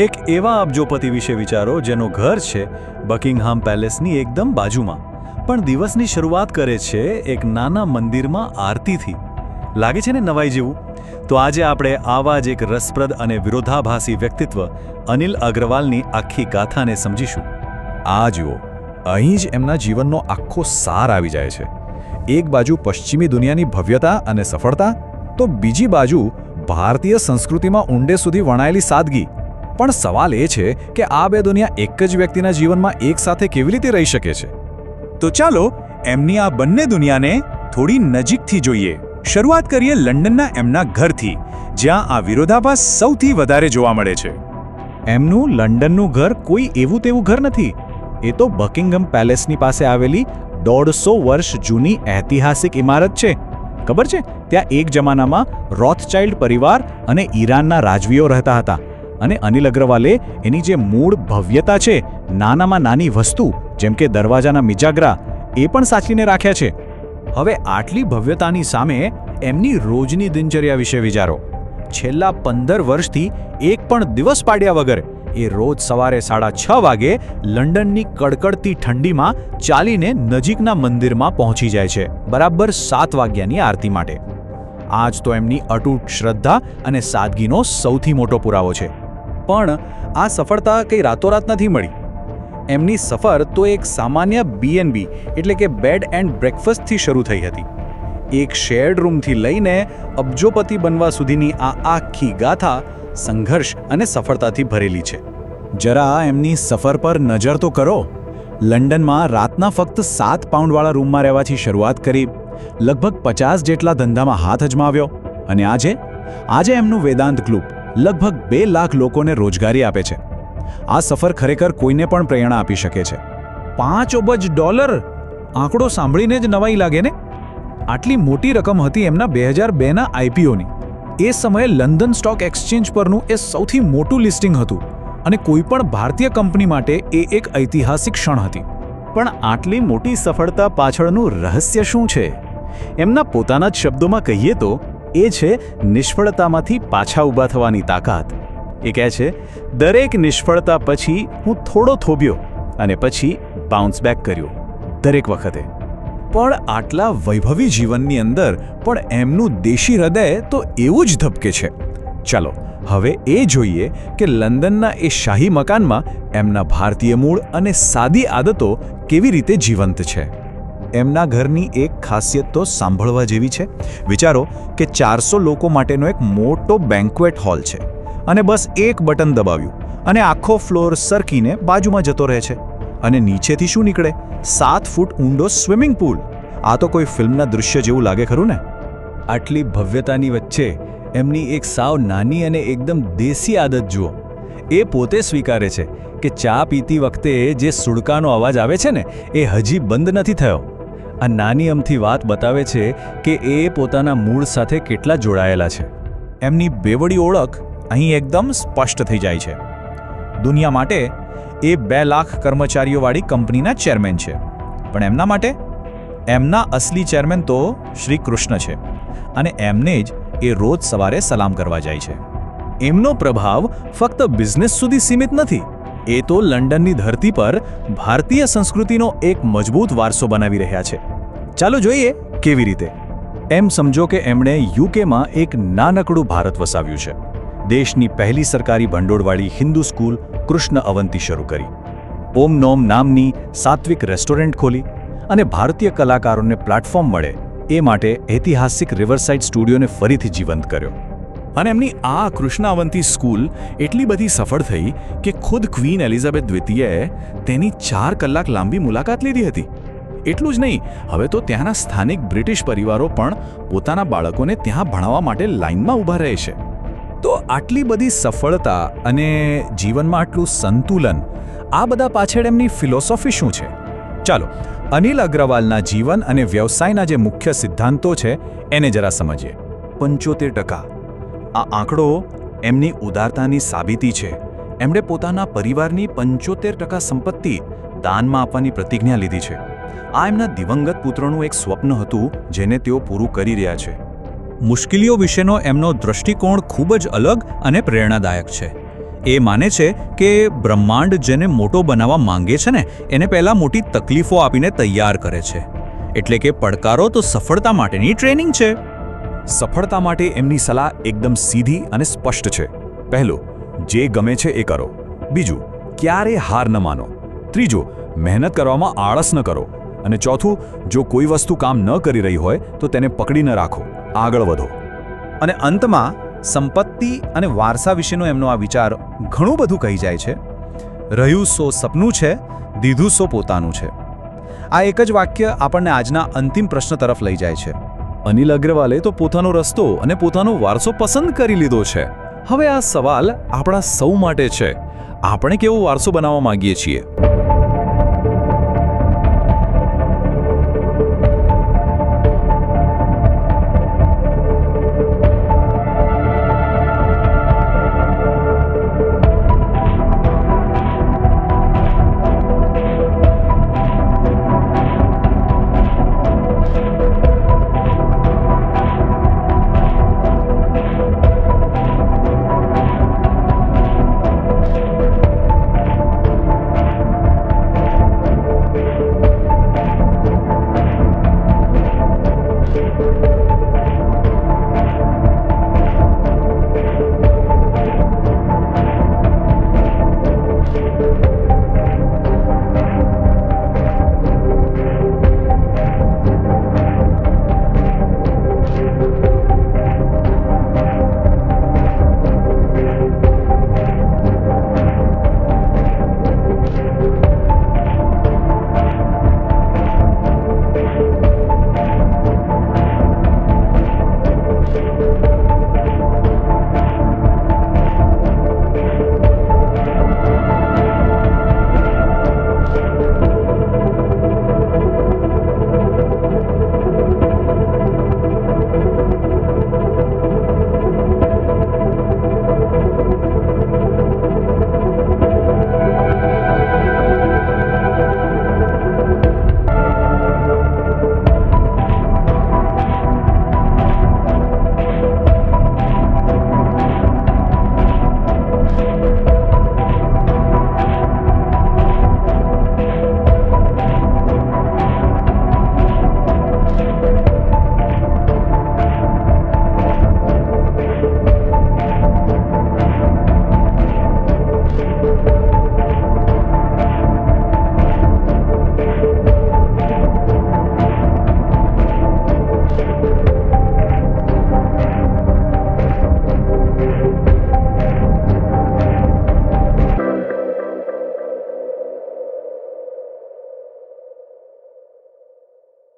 એક એવા અબજોપતિ વિશે વિચારો જેનું ઘર છે બકિંગહામ પેલેસની એકદમ બાજુમાં, પણ દિવસની શરૂઆત કરે છે એક નાના મંદિરમાં આરતીથી. લાગે છે ને નવાઈ જેવું? તો આજે આપણે આવા જ એક રસપ્રદ અને વિરોધાભાસી વ્યક્તિત્વ અનિલ અગ્રવાલની આખી ગાથાને સમજીશું. આ જુઓ, અહીં જ એમના જીવનનો આખો સાર આવી જાય છે. એક બાજુ પશ્ચિમી દુનિયાની ભવ્યતા અને સફળતા, તો બીજી બાજુ ભારતીય સંસ્કૃતિમાં ઊંડે સુધી વણાયેલી સાદગી. પણ સવાલ એ છે કે આ બે દુનિયા એક જ વ્યક્તિના જીવનમાં એકસાથે કેવી રીતે રહી શકે છે? તો ચાલો એમની આ બંને દુનિયાને થોડી નજીકથી જોઈએ. શરૂઆત કરીએ લંડનના એમના ઘરથી, જ્યાં આ વિરોધાભાસ સૌથી વધારે જોવા મળે છે. એમનું લંડનનું ઘર કોઈ એવું તેવું ઘર નથી. એ તો બકિંગહામ પેલેસની પાસે આવેલી 150 વર્ષ જૂની ઐતિહાસિક ઇમારત છે. ખબર છે, ત્યાં એક જમાનામાં રોથચાઇલ્ડ પરિવાર અને ઈરાનના રાજવીઓ રહેતા હતા. અને અનિલ અગ્રવાલે એની જે મૂળ ભવ્યતા છે, નાનામાં નાની વસ્તુ જેમ કે દરવાજાના મિજાગરા, એ પણ સાચવીને રાખ્યા છે. હવે આટલી ભવ્યતાની સામે એમની રોજની દિનચર્યા વિશે વિચારો. છેલ્લા 15 વર્ષથી એક પણ દિવસ પાડ્યા વગર એ રોજ સવારે 6:30 વાગે લંડનની કડકડતી ઠંડીમાં ચાલીને નજીકના મંદિરમાં પહોંચી જાય છે, બરાબર 7 વાગ્યાની આરતી માટે. આ જ તો એમની અતૂટ શ્રદ્ધા અને સાદગીનો સૌથી મોટો પુરાવો છે. પણ આ સફળતા કંઈ રાતોરાત નથી મળી. એમની સફર તો એક સામાન્ય B&B એટલે કે બેડ એન્ડ બ્રેકફાસ્ટથી શરૂ થઈ હતી. એક શેર્ડ રૂમથી લઈને અબજોપતિ બનવા સુધીની આ આખી ગાથા સંઘર્ષ અને સફળતાથી ભરેલી છે. જરા એમની સફર પર નજર તો કરો. લંડનમાં રાતના ફક્ત 7 પાઉન્ડવાળા રૂમમાં રહેવાથી શરૂઆત કરી, લગભગ 50 જેટલા ધંધામાં હાથ અજમાવ્યો, અને આજે એમનું વેદાંત ક્લબ લગભગ 2 લાખ લોકોને રોજગારી આપે છે. આ સફર ખરેખર કોઈને પણ પ્રેરણા આપી શકે છે. $5 અબજ, આંકડો સાંભળીને જ નવાઈ લાગે ને? આટલી મોટી રકમ હતી એમના 2002ના IPOની. એ સમયે લંડન સ્ટોક એક્સચેન્જ પરનું એ સૌથી મોટું લિસ્ટિંગ હતું, અને કોઈ પણ ભારતીય કંપની માટે એ એક ઐતિહાસિક ક્ષણ હતી. પણ આટલી મોટી સફળતા પાછળનું રહસ્ય શું છે? એમના પોતાના જ શબ્દોમાં કહીએ તો એ છે નિષ્ફળતામાંથી પાછા ઊભા થવાની તાકાત. એ કહે છે, દરેક નિષ્ફળતા પછી હું થોડો થોભ્યો અને પછી બાઉન્સ બેક કર્યો, દરેક વખતે. પણ આટલા વૈભવી જીવનની અંદર પણ એમનું દેશી હૃદય તો એવું જ ધબકે છે. ચાલો હવે એ જોઈએ કે લંડનના એ શાહી મકાનમાં એમના ભારતીય મૂળ અને સાદી આદતો કેવી રીતે જીવંત છે. એમના ઘરની એક ખાસિયત તો સાંભળવા જેવી છે. વિચારો કે 400 લોકો માટેનો એક મોટો બેન્ક્વેટ હોલ છે, અને બસ એક બટન દબાવ્યું અને આખો ફ્લોર સરકીને બાજુમાં જતો રહે છે. અને નીચેથી શું નીકળે? 7 ફૂટ ઊંડો સ્વિમિંગ પૂલ. આ તો કોઈ ફિલ્મના દૃશ્ય જેવું લાગે ખરું ને? આટલી ભવ્યતાની વચ્ચે એમની એક સાવ નાની અને એકદમ દેશી આદત જુઓ. એ પોતે સ્વીકારે છે કે ચા પીતી વખતે જે સુડકાનો અવાજ આવે છે ને, એ હજી બંધ નથી થયો. આ નાની અમથી વાત બતાવે છે કે એ પોતાના મૂળ સાથે કેટલા જોડાયેલા છે. એમની બેવડી ઓળખ અહીં એકદમ સ્પષ્ટ થઈ જાય છે. દુનિયા માટે એ 2 લાખ કર્મચારીઓવાળી કંપનીના ચેરમેન છે, પણ એમના માટે એમના અસલી ચેરમેન તો શ્રી કૃષ્ણ છે, અને એમને જ એ રોજ સવારે સલામ કરવા જાય છે. એમનો પ્રભાવ ફક્ત બિઝનેસ સુધી સીમિત નથી. એ તો લંડનની ધરતી પર ભારતીય સંસ્કૃતિનો એક મજબૂત વારસો બનાવી રહ્યા છે. ચાલો જોઈએ કેવી રીતે. એમ સમજો કે એમણે યુકેમાં એક નાનકડું ભારત વસાવ્યું છે. દેશની પહેલી સરકારી ભંડોળવાળી હિન્દુ સ્કૂલ કૃષ્ણ અવંતી શરૂ કરી, ઓમ નોમ નામની સાત્વિક રેસ્ટોરન્ટ ખોલી, અને ભારતીય કલાકારોને પ્લેટફોર્મ મળે એ માટે ઐતિહાસિક રિવરસાઇડ સ્ટુડિયોને ફરીથી જીવંત કર્યો. અને એમની આ કૃષ્ણ અવંતી સ્કૂલ એટલી બધી સફળ થઈ કે ખુદ ક્વીન એલિઝાબેથ દ્વિતીયએ તેની 4 કલાક લાંબી મુલાકાત લીધી હતી. એટલું જ નહીં, હવે તો ત્યાંના સ્થાનિક બ્રિટિશ પરિવારો પણ પોતાના બાળકોને ત્યાં ભણાવવા માટે લાઇનમાં ઊભા રહે છે. તો આટલી બધી સફળતા અને જીવનમાં આટલું સંતુલન, આ બધા પાછળ એમની ફિલોસોફી શું છે? ચાલો અનિલ અગ્રવાલના જીવન અને વ્યવસાયના જે મુખ્ય સિદ્ધાંતો છે એને જરા સમજીએ. 75%. આ આંકડો એમની ઉદારતાની સાબિતી છે. એમણે પોતાના પરિવારની 75% સંપત્તિ દાનમાં આપવાની પ્રતિજ્ઞા લીધી છે. આ એમના દિવંગત પુત્રનું એક સ્વપ્ન હતું, જેને તેઓ પૂરું કરી રહ્યા છે. મુશ્કેલીઓ વિશેનો એમનો દૃષ્ટિકોણ ખૂબ જ અલગ અને પ્રેરણાદાયક છે. એ માને છે કે બ્રહ્માંડ જેને મોટો બનાવવા માંગે છે ને એને પહેલાં મોટી તકલીફો આપીને તૈયાર કરે છે. એટલે કે પડકારો તો સફળતા માટેની ટ્રેનિંગ છે. સફળતા માટે એમની સલાહ એકદમ સીધી અને સ્પષ્ટ છે. પહેલું, જે ગમે છે એ કરો. બીજું, ક્યારે હાર ન માનો. ત્રીજું, મહેનત કરવામાં આળસ ન કરો. અને ચોથું, જો કોઈ વસ્તુ કામ ન કરી રહી હોય તો તેને પકડી ન રાખો, આગળ વધો. અને અંતમાં સંપત્તિ અને વારસા વિશેનો એમનો આ વિચાર ઘણું બધું કહી જાય છે. રહ્યું સો સપનું છે, દીધું સો પોતાનું છે. આ એક જ વાક્ય આપણને આજના અંતિમ પ્રશ્ન તરફ લઈ જાય છે. અનિલ અગ્રવાલે તો પોતાનો રસ્તો અને પોતાનો વારસો પસંદ કરી લીધો છે. હવે આ સવાલ આપણા સૌ માટે છે. આપણે કેવો વારસો બનાવવા માંગીએ છીએ?